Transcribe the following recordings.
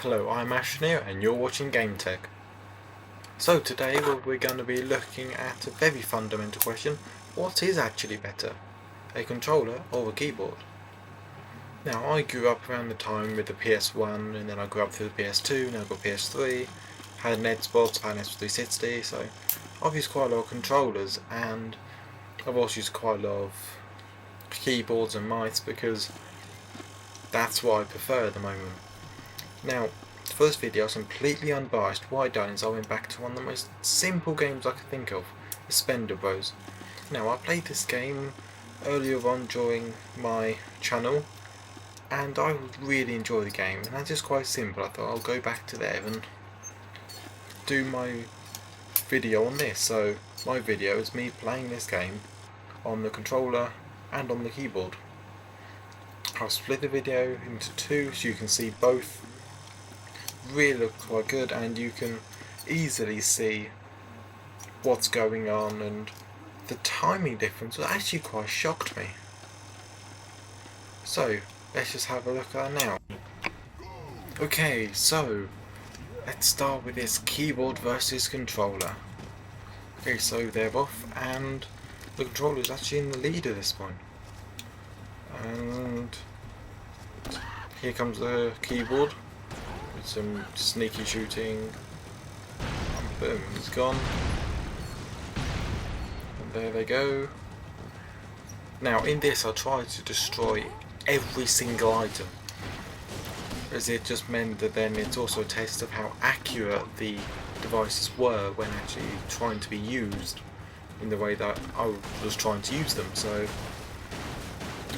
Hello, I'm Ashton here and you're watching Gametech. So today we're going to be looking at a very fundamental question: what is actually better, a controller or a keyboard? Now, I grew up around the time with the PS1, and then I grew up through the PS2, now I've got PS3, had an Xbox, had an S360, so I've used quite a lot of controllers, and I've also used quite a lot of keyboards and mice because that's what I prefer at the moment. Now, for this video I was completely unbiased. What I've done is I went back to one of the most simple games I could think of, the Spender Bros. Now, I played this game earlier on during my channel and I really enjoyed the game, and that's just quite simple. I thought I'll go back to there and do my video on this. So my video is me playing this game on the controller and on the keyboard. I'll split the video into two so you can see both. Really look quite good, and you can easily see what's going on, and the timing difference actually quite shocked me. So let's just have a look at that now. Okay, so let's start with this keyboard versus controller. Okay, so they're off and the controller is actually in the lead at this point. And here comes the keyboard. Some sneaky shooting, and boom, he's gone, and there they go. Now in this I tried to destroy every single item, as it just meant that then it's also a test of how accurate the devices were when actually trying to be used in the way that I was trying to use them. So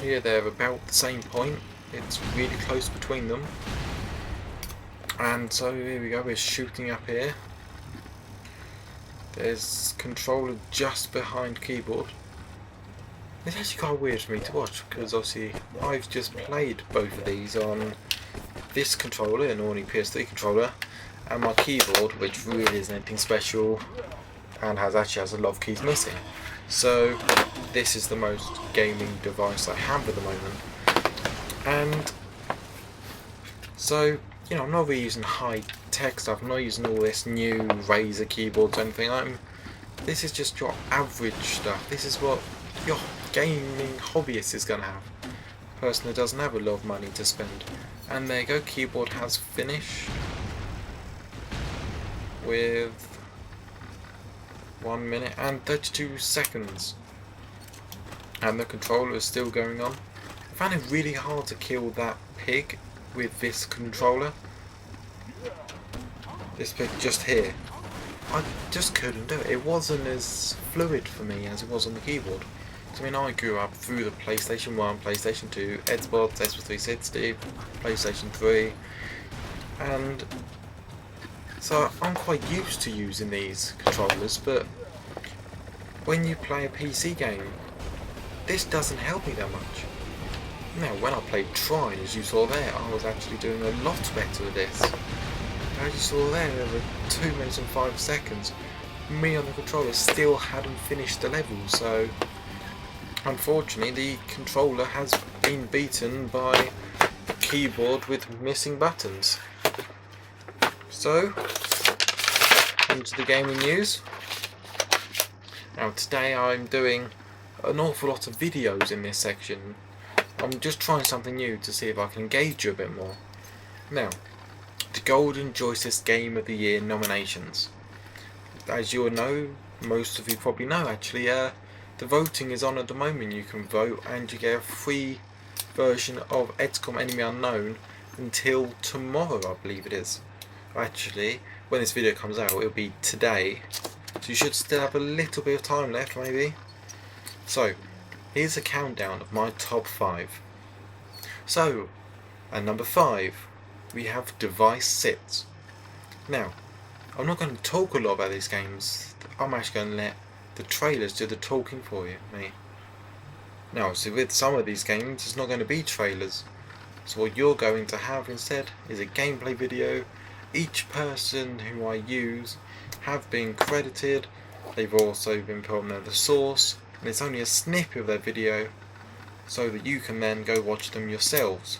here they're about the same point, it's really close between them. And so here we go, we're shooting up here. There's controller just behind keyboard. It's actually quite weird for me to watch because obviously I've just played both of these on this controller, an ordinary PS3 controller, and my keyboard, which really isn't anything special and actually has a lot of keys missing. So this is the most gaming device I have at the moment. And so, you know, I'm not really using high-tech stuff. I'm not using all this new Razer keyboards or anything. This is just your average stuff. This is what your gaming hobbyist is going to have. A person that doesn't have a lot of money to spend. And there you go, keyboard has finished with 1 minute and 32 seconds. And the controller is still going on. I found it really hard to kill that pig with this controller. This bit just here, I just couldn't do it. It wasn't as fluid for me as it was on the keyboard. So, I mean, I grew up through the PlayStation 1, PlayStation 2, Xbox, S360, PlayStation 3, and so I'm quite used to using these controllers, but when you play a PC game, this doesn't help me that much. Now, when I played Trine, as you saw there, I was actually doing a lot better with this. As you saw there, over 2 minutes and 5 seconds, me on the controller still hadn't finished the level, so unfortunately the controller has been beaten by the keyboard with missing buttons. So, onto the gaming news. Now today I'm doing an awful lot of videos in this section. I'm just trying something new to see if I can engage you a bit more. Now, the Golden Joystick Game of the Year nominations. As you all know, most of you probably know actually, the voting is on at the moment. You can vote and you get a free version of XCOM Enemy Unknown until tomorrow, I believe it is. Actually, when this video comes out, it'll be today. So you should still have a little bit of time left, maybe. So, here's a countdown of my top 5. So, at number 5, we have Device Sits. Now, I'm not going to talk a lot about these games. I'm actually going to let the trailers do the talking for you, me. Now, so with some of these games, it's not going to be trailers. So what you're going to have instead is a gameplay video. Each person who I use have been credited. They've also been put on the source. And it's only a snippet of their video so that you can then go watch them yourselves.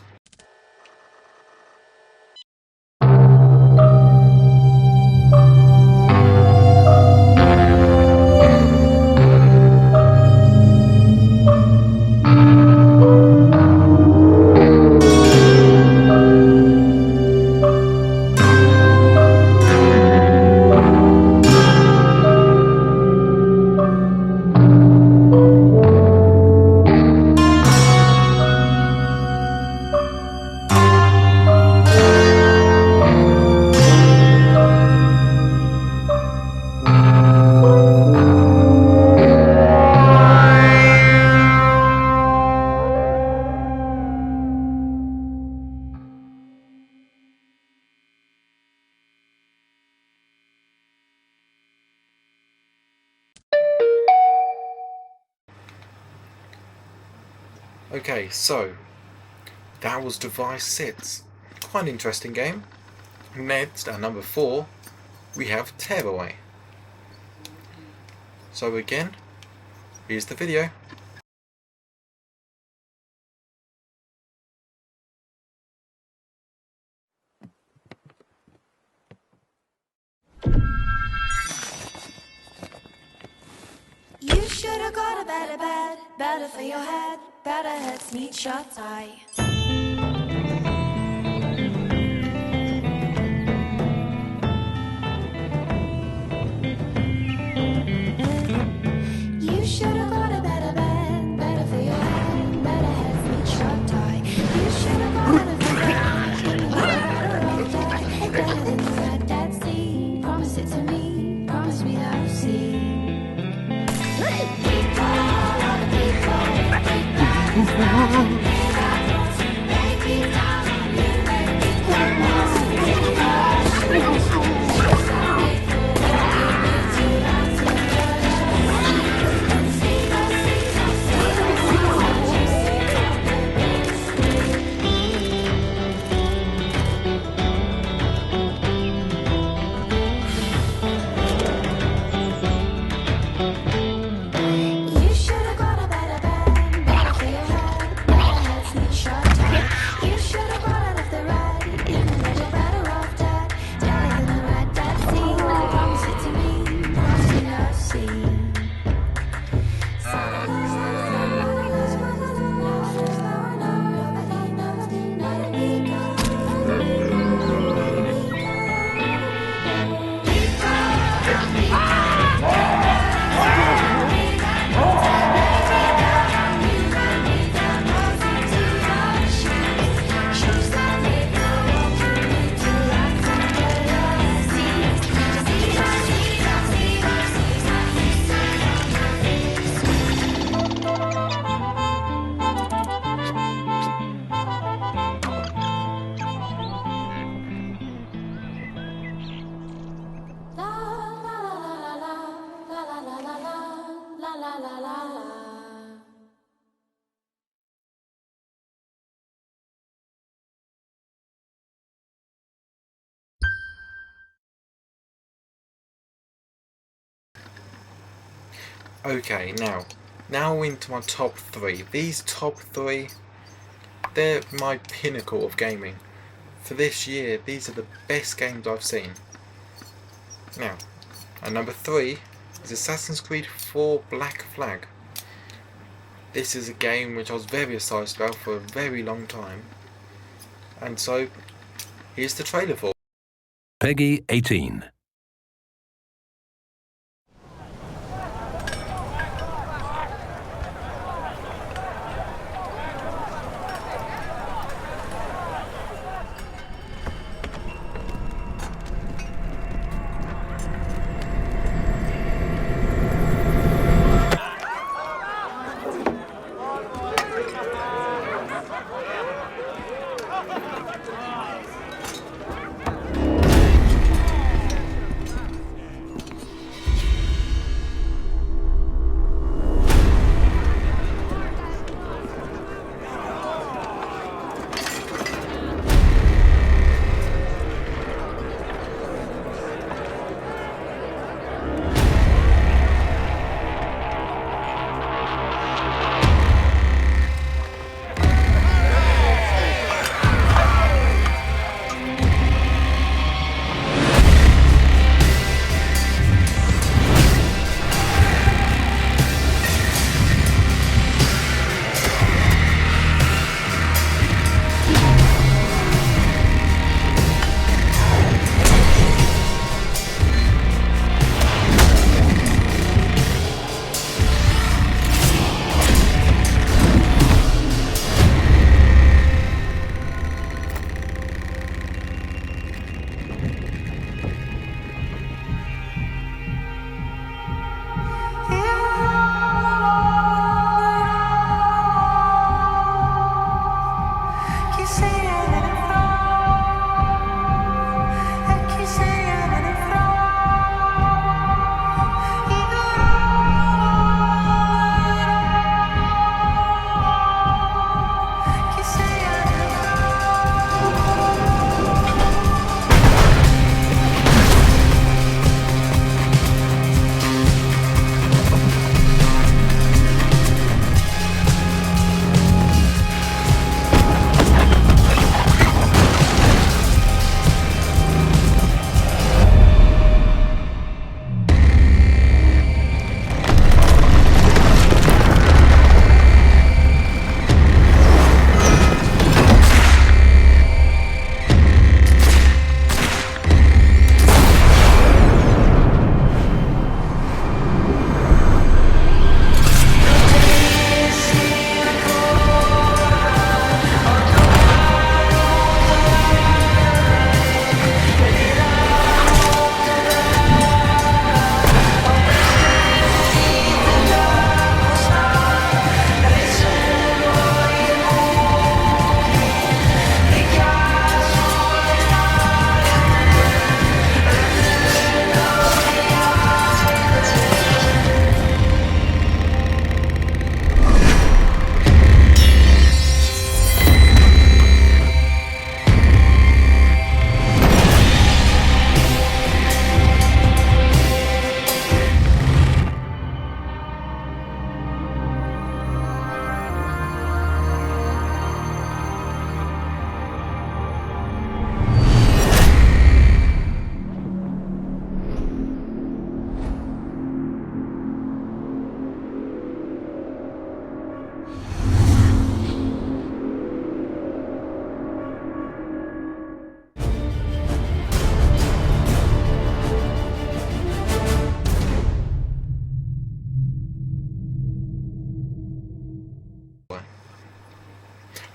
Okay, so that was Device 6. Quite an interesting game. Next, at number 4, we have Tearaway. So again, here's the video. You should have got a better bed, better for your head, better heads meet shut eye. You should have got a better bed, better for your head, better heads meet shut eye. You should have got a better bed, better off dead, better than the Red Dead Sea. Promise it to me, promise me that you'll see. You should have got a better bed, better for your head, better heads meet shut eye. You should have got out of the red, even though you're better off dead, deader than the Red Dead Sea. Promise it to me, promise me that you'll see. Okay, now into my top 3. These top 3, they're my pinnacle of gaming. For this year, these are the best games I've seen. Now, at number 3 is Assassin's Creed 4 Black Flag. This is a game which I was very excited about for a very long time. And so, here's the trailer for it. Peggy 18.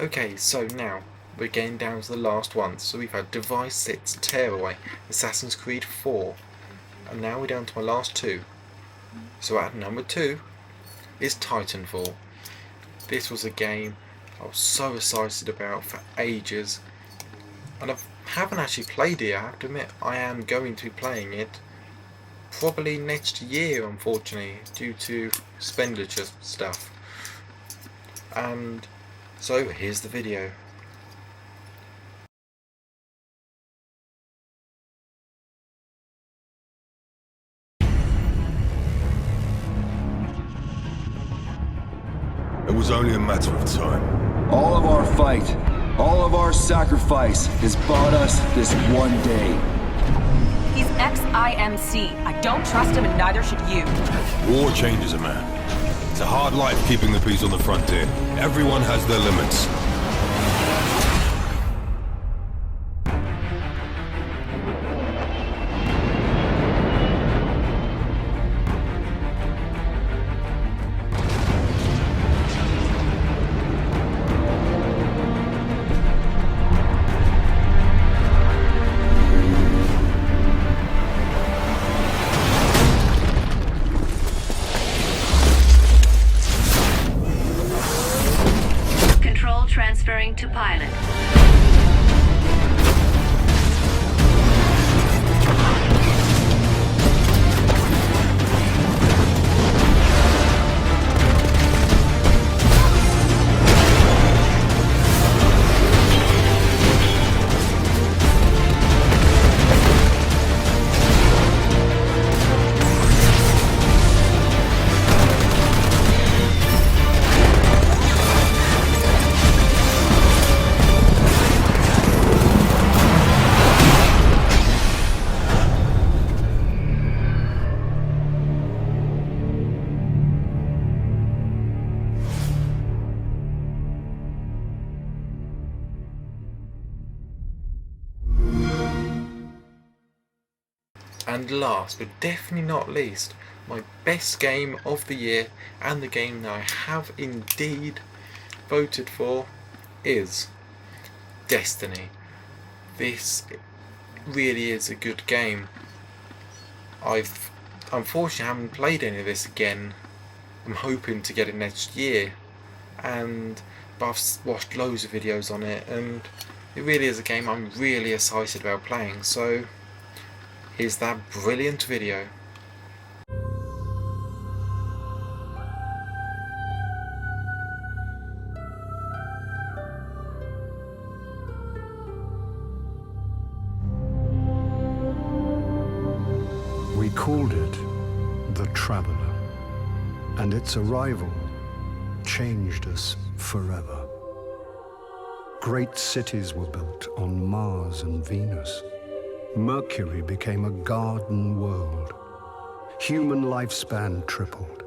Okay, so now we're getting down to the last one. So we've had Device 6, Tearaway, Assassin's Creed 4, and now we're down to my last two. So at number 2 is Titanfall. This was a game I was so excited about for ages, and I haven't actually played it. I have to admit, I am going to be playing it probably next year, unfortunately, due to expenditure stuff. And so here's the video. It was only a matter of time. All of our fight, all of our sacrifice has bought us this one day. He's ex-IMC. I don't trust him and neither should you. War changes a man. It's a hard life keeping the peace on the frontier. Everyone has their limits. Transferring to pilot. And last but definitely not least, my best game of the year, and the game that I have indeed voted for, is Destiny. This really is a good game. I've unfortunately haven't played any of this again. I'm hoping to get it next year, but I've watched loads of videos on it, and it really is a game I'm really excited about playing. So here's that brilliant video. We called it the Traveler, and its arrival changed us forever. Great cities were built on Mars and Venus. Mercury became a garden world. Human lifespan tripled.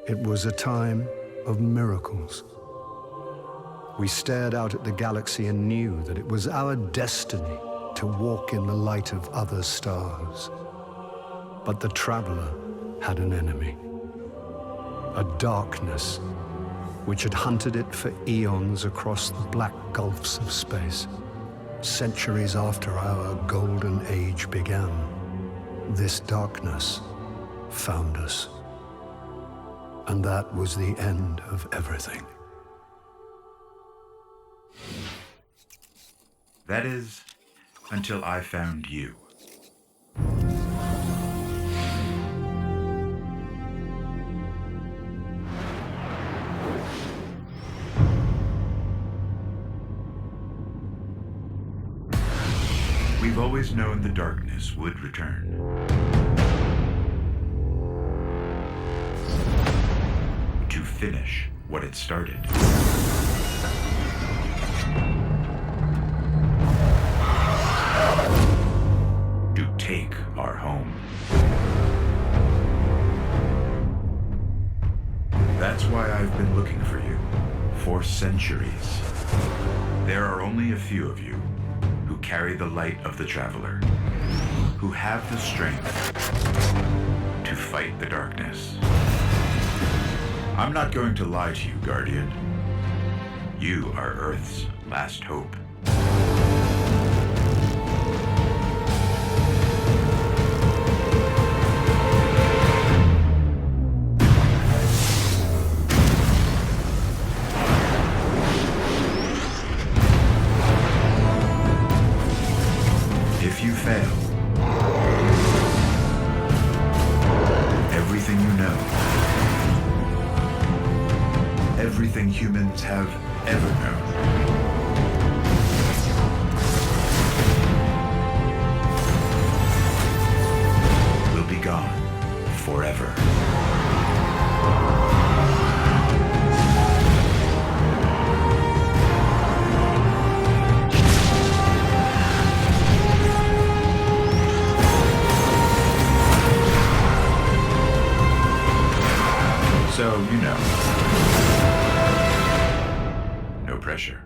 It was a time of miracles. We stared out at the galaxy and knew that it was our destiny to walk in the light of other stars. But the Traveler had an enemy, a darkness which had hunted it for eons across the black gulfs of space. Centuries after our golden age began, this darkness found us. And that was the end of everything. That is, until I found you. We've always known the darkness would return. To finish what it started. To take our home. That's why I've been looking for you for centuries. There are only a few of you who carry the light of the Traveler, who have the strength to fight the darkness. I'm not going to lie to you, Guardian. You are Earth's last hope. If you fail, everything you know, everything humans have ever known, will be gone forever. So, you know, no pressure.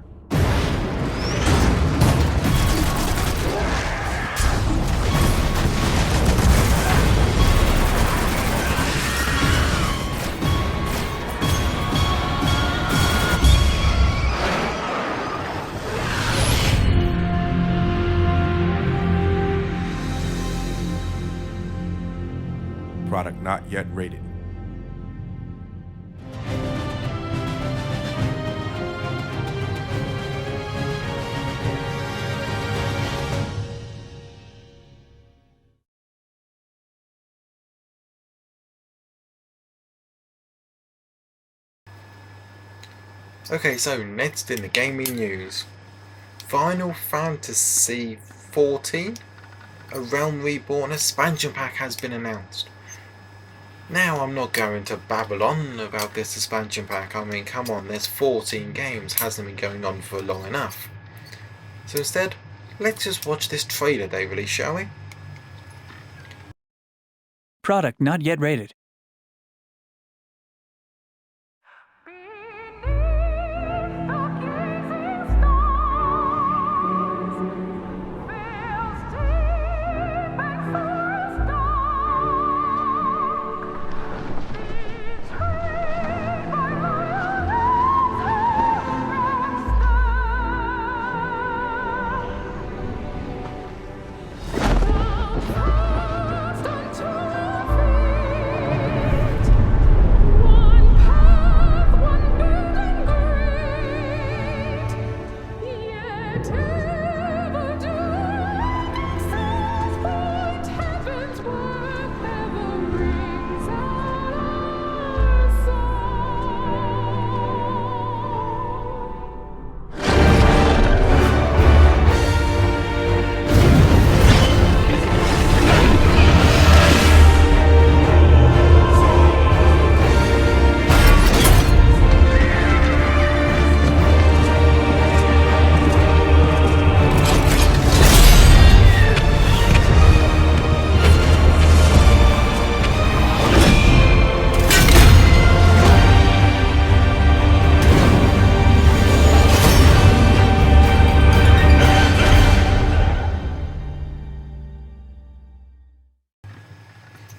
Product not yet rated. Okay, so next in the gaming news, Final Fantasy XIV, A Realm Reborn expansion pack has been announced. Now, I'm not going to babble on about this expansion pack. I mean, come on, there's 14 games, hasn't been going on for long enough. So instead, let's just watch this trailer they released, shall we? Product not yet rated.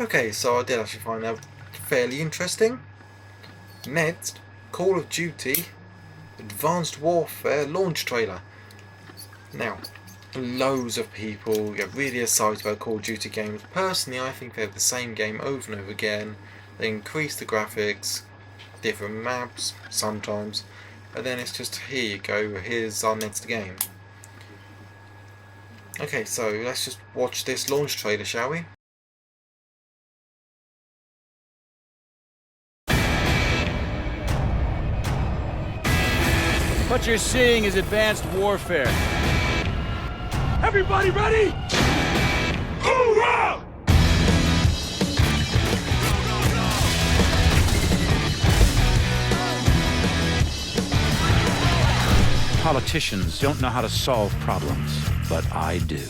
Okay, so I did actually find that fairly interesting. Next, Call of Duty Advanced Warfare launch trailer. Now, loads of people get really excited about Call of Duty games. Personally, I think they're the same game over and over again. They increase the graphics, different maps sometimes, and then it's just, here you go, here's our next game. Okay, so let's just watch this launch trailer, shall we? What you're seeing is advanced warfare. Everybody ready? Hoorah! Politicians don't know how to solve problems, but I do.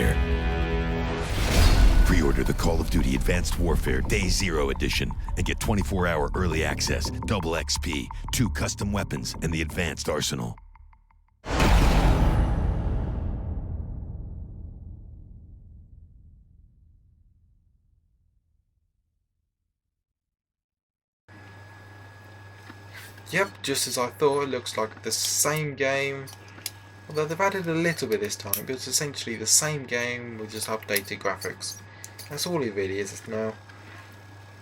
Warfare. Pre-order the Call of Duty Advanced Warfare Day Zero Edition and get 24-hour early access, double XP, 2 custom weapons, and the advanced arsenal. Yep, just as I thought, it looks like the same game. Although they've added a little bit this time, but it's essentially the same game with just updated graphics. That's all it really is now.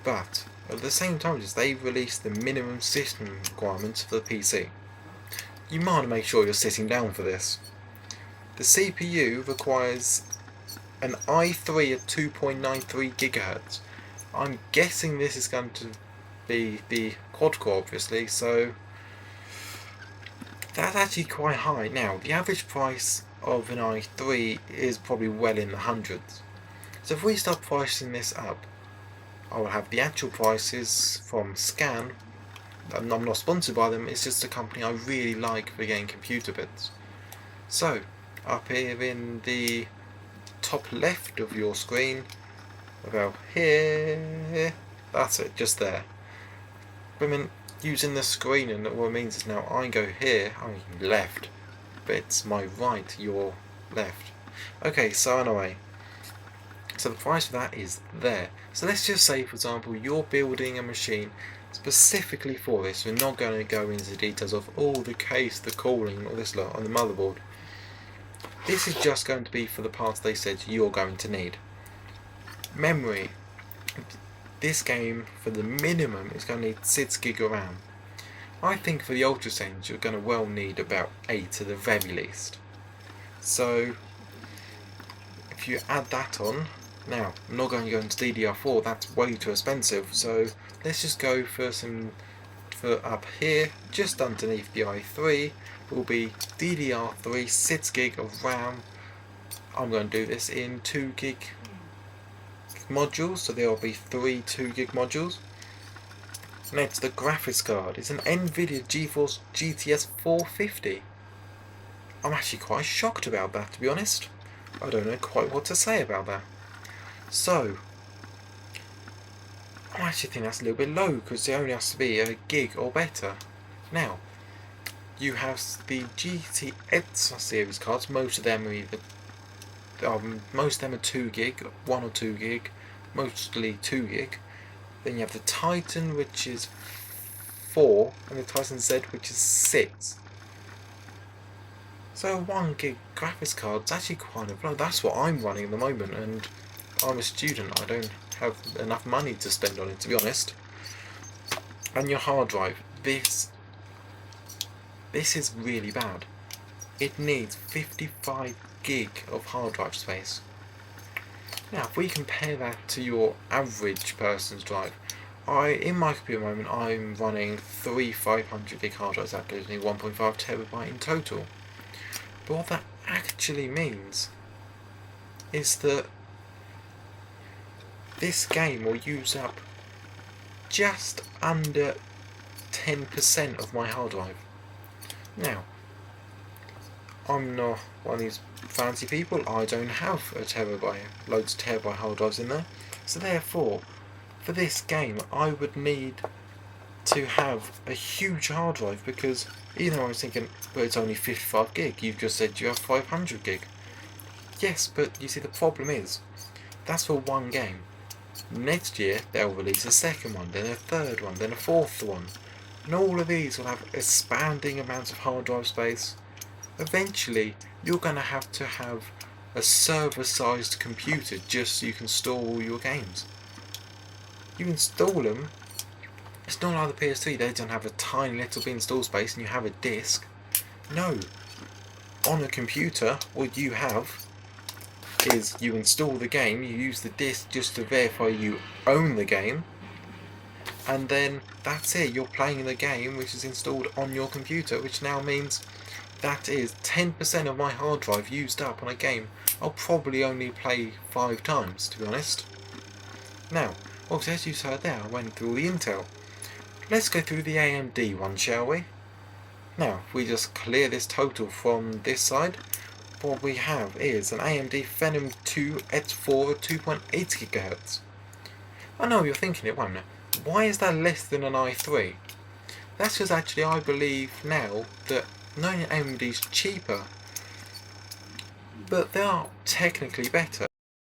But at the same time, they've released the minimum system requirements for the PC. You might want to make sure you're sitting down for this. The CPU requires an i3 at 2.93 GHz. I'm guessing this is going to be the quad-core, obviously, so that's actually quite high. Now, the average price of an i3 is probably well in the hundreds. So if we start pricing this up, I will have the actual prices from Scan. I'm not sponsored by them, it's just a company I really like for getting computer bits. So, up here in the top left of your screen, about here, that's it, just there. Women using the screen, and what it means is now I go here, I'm left, but it's my right, your left. Okay, so anyway, so the price for that is there. So let's just say, for example, you're building a machine specifically for this. We're not going to go into the details of all the case, the cooling, all this lot on the motherboard. This is just going to be for the parts they said you're going to need. Memory. This game, for the minimum, is going to need 6 gig of RAM. I think for the Ultra Sense, you're going to well need about 8 at the very least. So, if you add that on, now, I'm not going to go into DDR4, that's way too expensive, so let's just go for up here, just underneath the i3, will be DDR3, 6 gig of RAM. I'm going to do this in 2 gig modules, so there will be 3 2 gig modules. Next, the graphics card is an NVIDIA GeForce GTX 450. I'm actually quite shocked about that, to be honest. I don't know quite what to say about that. So, I actually think that's a little bit low, because it only has to be a gig or better. Now, you have the GTX series cards. Most of them are either most of them are 2 gig, 1 or 2 gig, mostly 2 gig. Then you have the Titan, which is 4, and the Titan Z, which is 6. So a 1 gig graphics card is actually quite low. That's what I'm running at the moment, and I'm a student. I don't have enough money to spend on it, to be honest. And your hard drive, this is really bad. It needs 55 gig of hard drive space. Now, if we compare that to your average person's drive, in my computer at the moment, I'm running 3 500 gig hard drives. That gives me 1.5 terabyte in total. But what that actually means is that this game will use up just under 10% of my hard drive. Now, I'm not one of these fancy people. I don't have a terabyte, loads of terabyte hard drives in there. So therefore, for this game, I would need to have a huge hard drive, because even though I was thinking, well, it's only 55 gig, you've just said you have 500 gig. Yes, but you see, the problem is, that's for one game. Next year, they'll release a second one, then a third one, then a fourth one. And all of these will have expanding amounts of hard drive space. Eventually, you're going to have a server-sized computer just so you can store all your games. You install them. It's not like the PS3, they don't have a tiny little bit install space and you have a disc. No. On a computer, what you have is you install the game, you use the disc just to verify you own the game, and then that's it, you're playing the game which is installed on your computer, which now means that is 10% of my hard drive used up on a game I'll probably only play 5 times, to be honest. Now, obviously, as you heard there, I went through all the Intel. Let's go through the AMD one, shall we? Now, if we just clear this total from this side, what we have is an AMD Phenom 2 X4 at 2.8 GHz. I know you're thinking it, won't it? Why is that less than an i3? That's because actually I believe now that not only AMD's cheaper, but they are technically better.